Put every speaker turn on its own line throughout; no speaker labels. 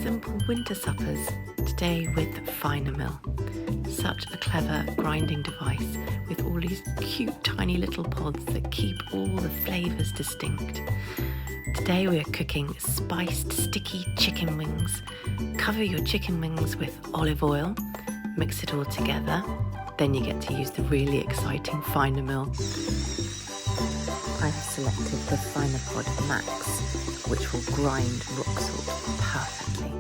simple winter suppers, today with Finamill. Such a clever grinding device with all these cute tiny little pods that keep all the flavours distinct. Today we are cooking spiced sticky chicken wings. Cover your chicken wings with olive oil, mix it all together, then you get to use the really exciting Finamill. I have selected the Finapod Max, which will grind rock salt perfectly.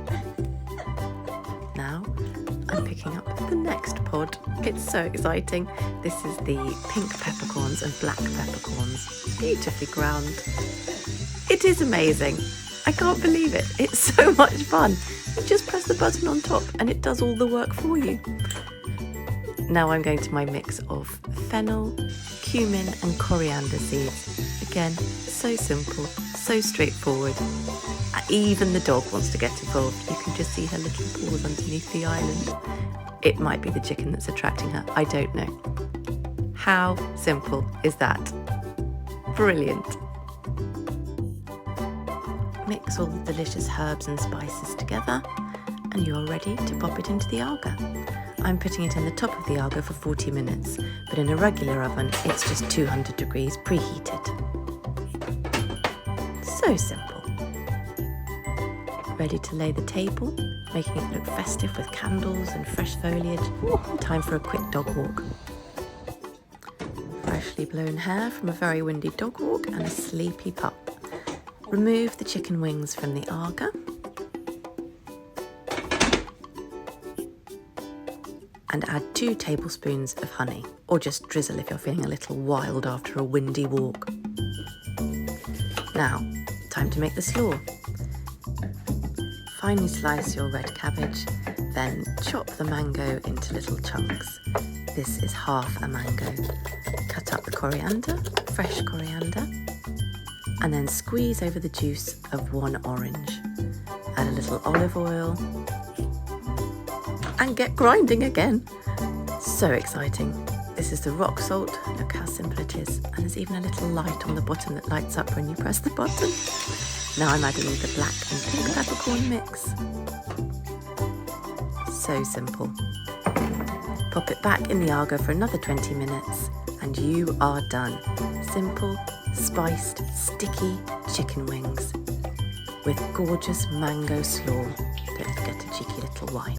Now I'm picking up the next pod. It's so exciting. This is the pink peppercorns and black peppercorns, beautifully ground. It is amazing. I can't believe it. It's so much fun. You just press the button on top and it does all the work for you. Now I'm going to my mix of fennel, cumin and coriander seeds. Again, so simple, so straightforward. Even the dog wants to get involved. You can just see her little paws underneath the island. It might be the chicken that's attracting her, I don't know. How simple is that? Brilliant. Mix all the delicious herbs and spices together and you're ready to pop it into the Aga. I'm putting it in the top of the Aga for 40 minutes, but in a regular oven it's just 200 degrees preheated. So simple. Ready to lay the table, making it look festive with candles and fresh foliage. Time for a quick dog walk. Freshly blown hair from a very windy dog walk and a sleepy pup. Remove the chicken wings from the Aga. And add 2 tablespoons of honey, or just drizzle if you're feeling a little wild after a windy walk. Now, time to make the slaw. Finely slice your red cabbage, then chop the mango into little chunks. This is half a mango. Cut up the coriander, fresh coriander, and then squeeze over the juice of 1 orange. Add a little olive oil, and get grinding again. So exciting. This is the rock salt. Look how simple it is. And there's even a little light on the bottom that lights up when you press the button. Now I'm adding the black and pink peppercorn mix. So simple. Pop it back in the Aga for another 20 minutes and you are done. Simple, spiced, sticky chicken wings with gorgeous mango slaw. Don't forget a cheeky little wine.